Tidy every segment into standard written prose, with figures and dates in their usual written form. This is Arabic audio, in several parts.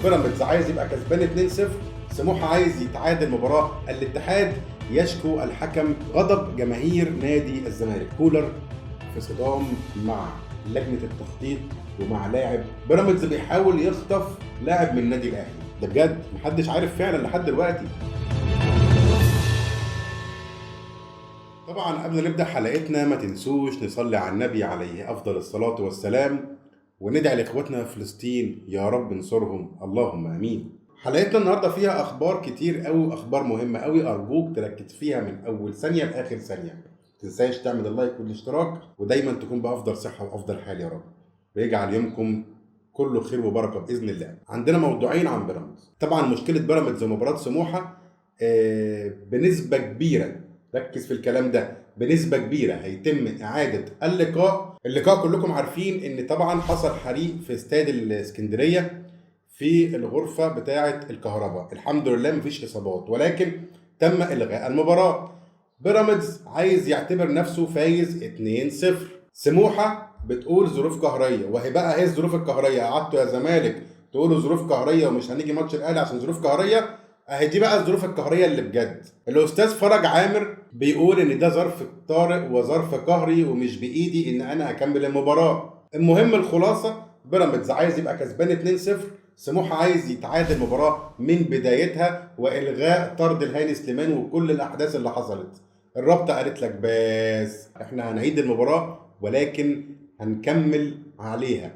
بيراميدز عايز يبقى كسبان 2-0، سموحه عايز يتعادل مباراه، الاتحاد يشكو الحكم، غضب جماهير نادي الزمالك. كولر في صدام مع لجنه التخطيط ومع لاعب، بيراميدز بيحاول يخطف لاعب من النادي الاهلي. ده بجد محدش عارف فعلا لحد دلوقتي. طبعا قبل ما نبدا حلقتنا ما تنسوش نصلي على النبي عليه افضل الصلاه والسلام، وندعي لاخواتنا في فلسطين يا رب انصرهم اللهم امين. حلقتنا النهارده فيها اخبار كتير قوي، اخبار مهمه قوي، ارجوك تركز فيها من اول ثانيه لاخر ثانيه. ما تنساش تعمل اللايك والاشتراك، ودايما تكون بافضل صحه وافضل حال يا رب، ويجعل يومكم كله خير وبركه باذن الله. عندنا موضوعين عن بيراميدز. طبعا مشكله بيراميدز ومباراه سموحه بنسبه كبيره، ركز في الكلام ده، بنسبه كبيره هيتم اعاده اللقاء كلكم عارفين ان طبعا حصل حريق في استاد الاسكندريه في الغرفه بتاعه الكهرباء. الحمد لله مفيش اصابات، ولكن تم الغاء المباراه. بيراميدز عايز يعتبر نفسه فايز 2-0. سموحه بتقول ظروف قهريه، وهي بقى هي الظروف القهريه. قعدتوا يا زمالك تقولوا ظروف قهريه ومش هنيجي ماتش الاهلي عشان ظروف قهريه، اهي دي بقى الظروف القهريه اللي بجد. الاستاذ فرج عامر بيقول ان ده ظرف طارئ وظرف قهري ومش بايدي ان انا اكمل المباراه. المهم الخلاصه، بيراميدز عايز يبقى كسبان 2-0، سموحه عايز يتعادل المباراه من بدايتها، والغاء طرد الهاني سليمان وكل الاحداث اللي حصلت. الرابطه قالت لك بس احنا هنعيد المباراه، ولكن هنكمل عليها،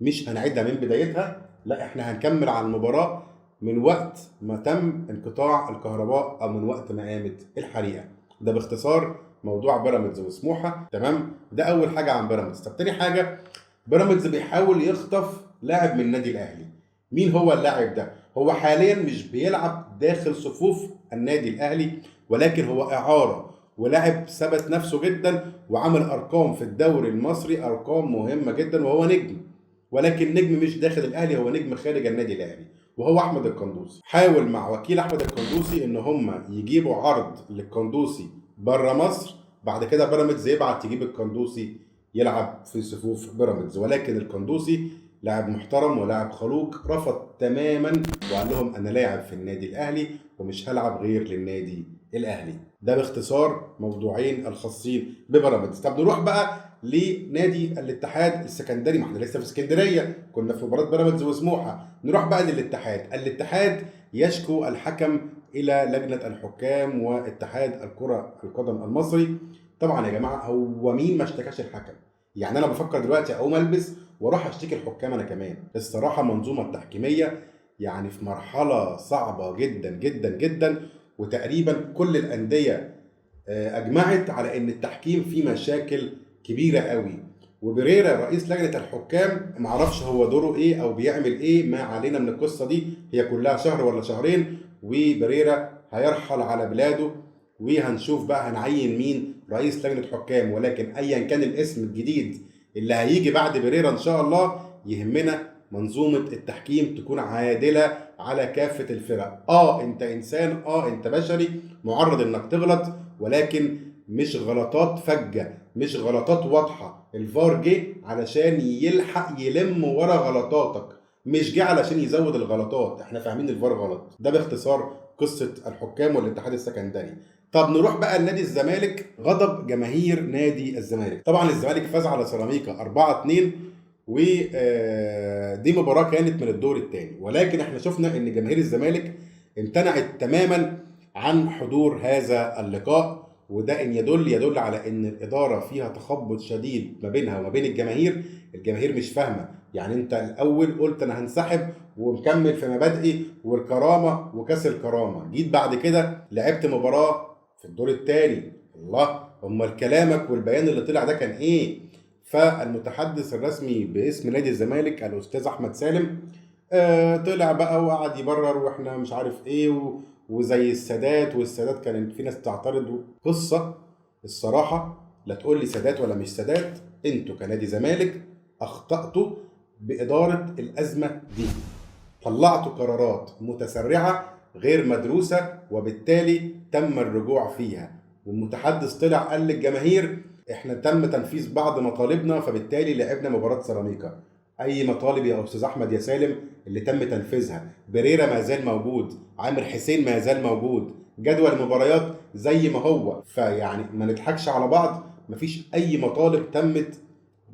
مش هنعيدها من بدايتها، لا احنا هنكمل على المباراه من وقت ما تم انقطاع الكهرباء او من وقت ما قامت الحريقه. ده باختصار موضوع بيراميدز وسموحه. تمام، ده اول حاجه عن بيراميدز. طب تاني حاجه، بيراميدز بيحاول يخطف لاعب من النادي الاهلي. مين هو اللاعب ده؟ هو حاليا مش بيلعب داخل صفوف النادي الاهلي، ولكن هو اعاره، ولاعب ثبت نفسه جدا وعمل ارقام في الدوري المصري، ارقام مهمه جدا، وهو نجم، ولكن نجم مش داخل الاهلي، هو نجم خارج النادي الاهلي، وهو احمد القندوسي. حاول مع وكيل احمد القندوسي ان هم يجيبوا عرض للقندوسي بره مصر، بعد كده بيراميدز يبعت يجيب القندوسي يلعب في صفوف بيراميدز، ولكن القندوسي لاعب محترم ولاعب خلوق رفض تماما وقال لهم انا لاعب في النادي الاهلي ومش هلعب غير للنادي الاهلي. ده باختصار موضوعين الخاصين ببيراميدز. طب نروح بقى لنادي الاتحاد السكندري، ما احنا لسه في اسكندريه، كنا في مباراه بيراميدز وسموحه. نروح بقى الاتحاد يشكو الحكم الى لجنه الحكام واتحاد الكره القدم المصري. طبعا يا جماعه، هو مين ما اشتكاش الحكم؟ يعني انا بفكر دلوقتي اقوم البس واروح اشتكي الحكام انا كمان. الصراحه منظومه التحكيميه يعني في مرحله صعبه جدا جدا جدا، وتقريبا كل الانديه اجمعت على ان التحكيم فيه مشاكل كبيره قوي. وبريرا رئيس لجنه الحكام معرفش هو دوره ايه او بيعمل ايه، ما علينا من القصه دي، هي كلها شهر ولا شهرين وبريرا هيرحل على بلاده، وهنشوف بقى هنعين مين رئيس لجنه حكام. ولكن ايا كان الاسم الجديد اللي هيجي بعد بريرا ان شاء الله، يهمنا منظومه التحكيم تكون عادله على كافه الفرق. انت انسان، انت بشري معرض انك تغلط، ولكن مش غلطات فجة، مش غلطات واضحة. الفار جه علشان يلحق يلم ورا غلطاتك، مش جه علشان يزود الغلطات. احنا فاهمين الفار غلط. ده باختصار قصة الحكام والاتحاد السكندري. طب نروح بقى لنادي الزمالك، غضب جماهير نادي الزمالك. طبعا الزمالك فاز على سيراميكا 4-2، ودي مباراة كانت من الدور الثاني، ولكن احنا شفنا ان جماهير الزمالك امتنعت تماما عن حضور هذا اللقاء، وده ان يدل على ان الاداره فيها تخبط شديد ما بينها وما بين الجماهير. الجماهير مش فاهمه، يعني انت الاول قلت انا هنسحب ومكمل في مبادئي والكرامه وكاس الكرامه، جيت بعد كده لعبت مباراه في الدور الثاني، الله امال كلامك والبيان اللي طلع ده كان ايه؟ فالمتحدث الرسمي باسم نادي الزمالك الاستاذ احمد سالم طلع بقى وقعد يبرر واحنا مش عارف ايه وزي السادات، والسادات كانت في ناس تعترض قصه. الصراحه لا تقول لي سادات ولا مش سادات، انتوا كنادي زمالك اخطاتوا باداره الازمه دي، طلعتوا قرارات متسرعه غير مدروسه، وبالتالي تم الرجوع فيها. والمتحدث طلع قال للجماهير احنا تم تنفيذ بعض مطالبنا، فبالتالي لعبنا مباراه سيراميكا. اي مطالب يا استاذ احمد يا سالم اللي تم تنفيذها. بريرا ما زال موجود، عامر حسين ما زال موجود، جدول المباريات زي ما هو. فيعني ما نضحكش على بعض، مفيش اي مطالب تمت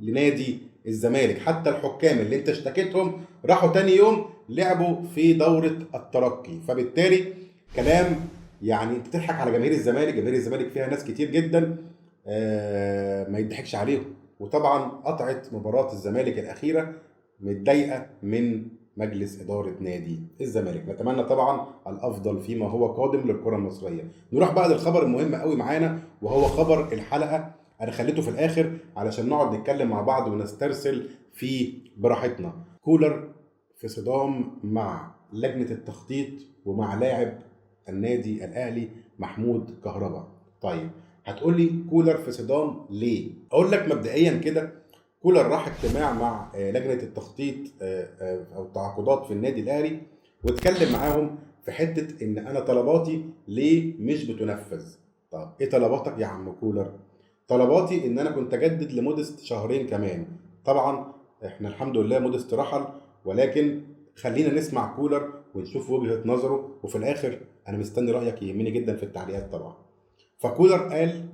لنادي الزمالك. حتى الحكام اللي انت اشتكيتهم راحوا تاني يوم لعبوا في دورة الترقي. فبالتالي كلام يعني انت بتضحك على جماهير الزمالك. جماهير الزمالك فيها ناس كتير جدا ما يضحكش عليهم. وطبعا قطعت مباراة الزمالك الأخيرة متضايقة من مجلس إدارة نادي الزمالك. نتمنى طبعا الأفضل فيما هو قادم للكرة المصرية. نروح بقى للخبر المهم قوي معانا وهو خبر الحلقة. أنا خليته في الآخر علشان نقعد نتكلم مع بعض ونسترسل فيه براحتنا. كولر في صدام مع لجنة التخطيط ومع لاعب النادي الأهلي محمود كهربا. طيب هتقول لي كولر في صدام ليه؟ اقول لك مبدئيا كده، كولر راح اجتماع مع لجنه التخطيط او التعاقدات في النادي الاهلي واتكلم معاهم في حته ان انا طلباتي ليه مش بتنفذ. طب ايه طلباتك يا عم كولر؟ طلباتي ان انا كنت اجدد لمودست شهرين كمان. طبعا احنا الحمد لله مودست رحل، ولكن خلينا نسمع كولر ونشوف وجهه نظره، وفي الاخر انا مستني رايك يهمني جدا في التعليقات طبعا. فكولر قال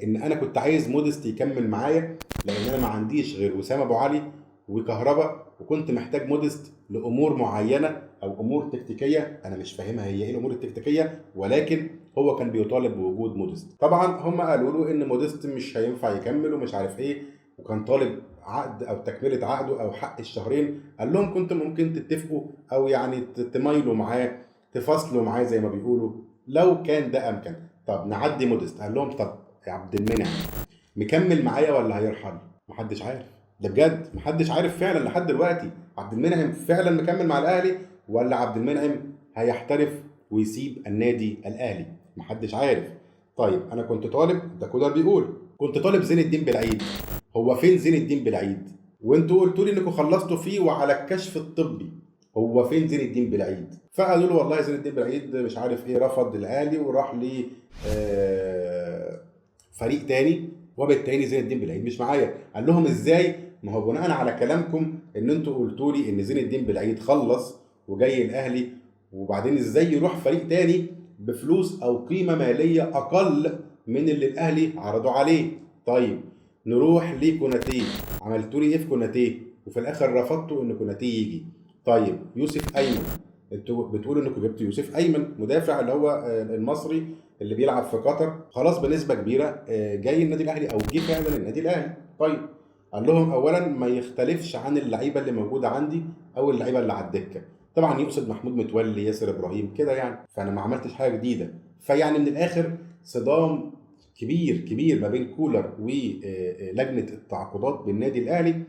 ان انا كنت عايز مودست يكمل معايا لان انا ما عنديش غير وسام ابو علي وكهربا، وكنت محتاج مودست لامور معينه او امور تكتيكيه انا مش فاهمها هي ايه الامور التكتيكيه، ولكن هو كان بيطالب بوجود مودست. طبعا هم قالوا له ان مودست مش هينفع يكمل ومش عارف ايه، وكان طالب عقد او تكمله عقده او حق الشهرين. قال لهم كنت ممكن تتفقوا او يعني تمايلوا معاه، تفاصلوا معاه زي ما بيقولوا لو كان ده امكن. طب نعدي مودست. قال لهم طب يا عبد المنعم مكمل معايا ولا هيرحل؟ محدش عارف. ده بجد محدش عارف فعلا لحد دلوقتي عبد المنعم فعلا مكمل مع الاهلي ولا عبد المنعم هيحترف ويسيب النادي الاهلي. محدش عارف. طيب انا كنت طالب، ده كولر بيقول كنت طالب زين الدين بالعيد. هو فين زين الدين بالعيد؟ وانتوا قلتوا لي انكم خلصتوا فيه وعلى الكشف الطبي. هو فين زين الدين بالعيد؟ فقالوا له والله زين الدين بالعيد مش عارف ايه رفض الاهلي وراح ل فريق تاني، وبالتالي زين الدين بالعيد مش معايا. قال لهم ازاي؟ ما هو بناء على كلامكم ان انتوا قلتوا لي ان زين الدين بالعيد خلص وجاي الاهلي، وبعدين ازاي يروح فريق تاني بفلوس او قيمه ماليه اقل من اللي الاهلي عرضوا عليه؟ طيب نروح لكوناتيه، عملتوا لي ايه في كوناتيه وفي الاخر رفضتوا ان كوناتيه يجي؟ طيب يوسف ايمن، انتوا بتقولوا انكم جبتوا يوسف ايمن مدافع اللي هو المصري اللي بيلعب في قطر، خلاص بنسبه كبيره جاي النادي الاهلي او جه فعلا النادي الاهلي. طيب قال لهم اولا ما يختلفش عن اللعيبه اللي موجوده عندي او اللعيبه اللي على الدكه. طبعا يقصد محمود متولي، ياسر ابراهيم كده يعني، فانا ما عملتش حاجه جديده. فيعني من الاخر صدام كبير كبير ما بين كولر ولجنه التعاقدات بالنادي الاهلي،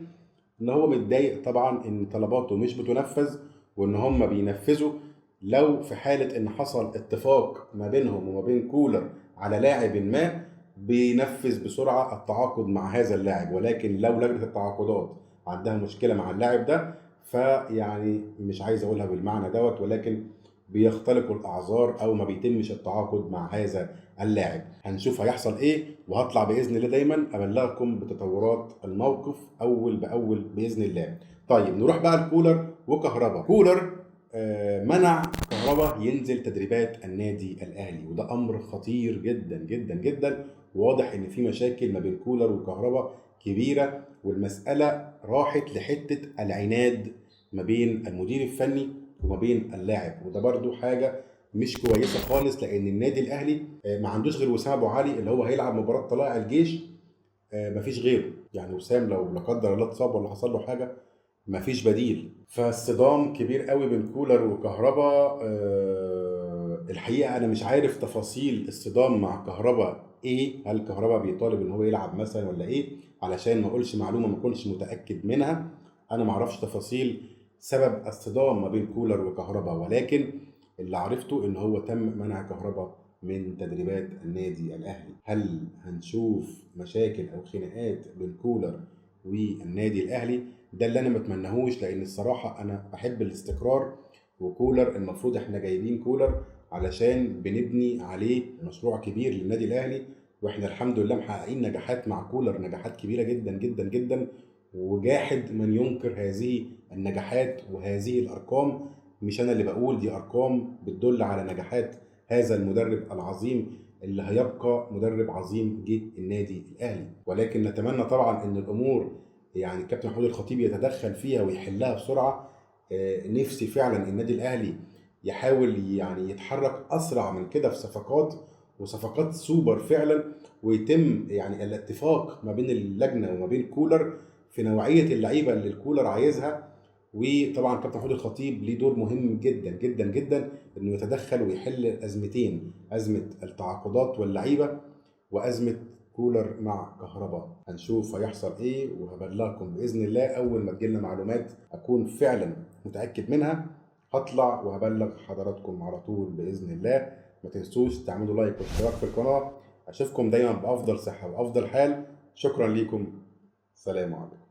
ان هو متضايق طبعا ان طلباته مش بتنفذ وان هم بينفذوا لو في حالة ان حصل اتفاق ما بينهم وما بين كولر على لاعب ما بينفذ بسرعة التعاقد مع هذا اللاعب. ولكن لو لجنة التعاقدات عندها مشكلة مع اللاعب ده فيعني مش عايز اقولها بالمعنى دوت، ولكن بيختلقوا الاعذار او ما بيتمش التعاقد مع هذا اللاعب. هنشوف هيحصل ايه، وهطلع باذن الله دايما ابلغكم بتطورات الموقف اول باول باذن الله. طيب نروح بقى لكولر وكهربا. كولر منع كهربا ينزل تدريبات النادي الاهلي، وده امر خطير جدا جدا جدا. واضح ان في مشاكل ما بين كولر وكهربا كبيره، والمساله راحت لحته العناد ما بين المدير الفني وما بين اللاعب، وده برضو حاجه مش كويسه خالص. لان النادي الاهلي ما عندوش غير وسام ابو علي اللي هو هيلعب مباراه طلائع الجيش، مفيش غيره. يعني وسام لو لا قدر الله اتصاب ولا حصل له حاجه مفيش بديل. فالصدام كبير قوي بين كولر وكهربا. الحقيقه انا مش عارف تفاصيل الصدام مع كهربا ايه، هل كهربا بيطالب ان هو يلعب مثلا ولا ايه، علشان ما اقولش معلومه ما اكونش متاكد منها. انا ما اعرفش تفاصيل سبب الصدام ما بين كولر وكهربا، ولكن اللي عرفته ان هو تم منع كهربا من تدريبات النادي الاهلي. هل هنشوف مشاكل او خناقات بين كولر والنادي الاهلي؟ ده اللي انا متمنهوش، لان الصراحه انا بحب الاستقرار. وكولر المفروض احنا جايبين كولر علشان بنبني عليه مشروع كبير للنادي الاهلي، واحنا الحمد لله محققين نجاحات مع كولر، نجاحات كبيره جدا جدا جدا. وجاحد من ينكر هذه النجاحات وهذه الأرقام. مش أنا اللي بقول، دي أرقام بتدل على نجاحات هذا المدرب العظيم اللي هيبقى مدرب عظيم جه النادي الأهلي. ولكن نتمنى طبعا إن الأمور يعني الكابتن محمود الخطيب يتدخل فيها ويحلها بسرعة. نفسي فعلا النادي الأهلي يحاول يعني يتحرك أسرع من كده في صفقات، وصفقات سوبر فعلا، ويتم يعني الاتفاق ما بين اللجنة وما بين كولر في نوعية اللعيبة اللي الكولر عايزها. وطبعا كابتن محمود الخطيب ليه دور مهم جدا جدا جدا انه يتدخل ويحل ازمتين، ازمة التعاقدات واللعيبة وازمة كولر مع كهربا. هنشوف هيحصل ايه وهبلغكم باذن الله اول ما تجيلنا معلومات اكون فعلا متاكد منها، هطلع وهبلغ حضراتكم على طول باذن الله. ما تنسوش تعملوا لايك واشتراك في القناه. اشوفكم دايما بافضل صحه وافضل حال. شكرا ليكم، سلام عليكم.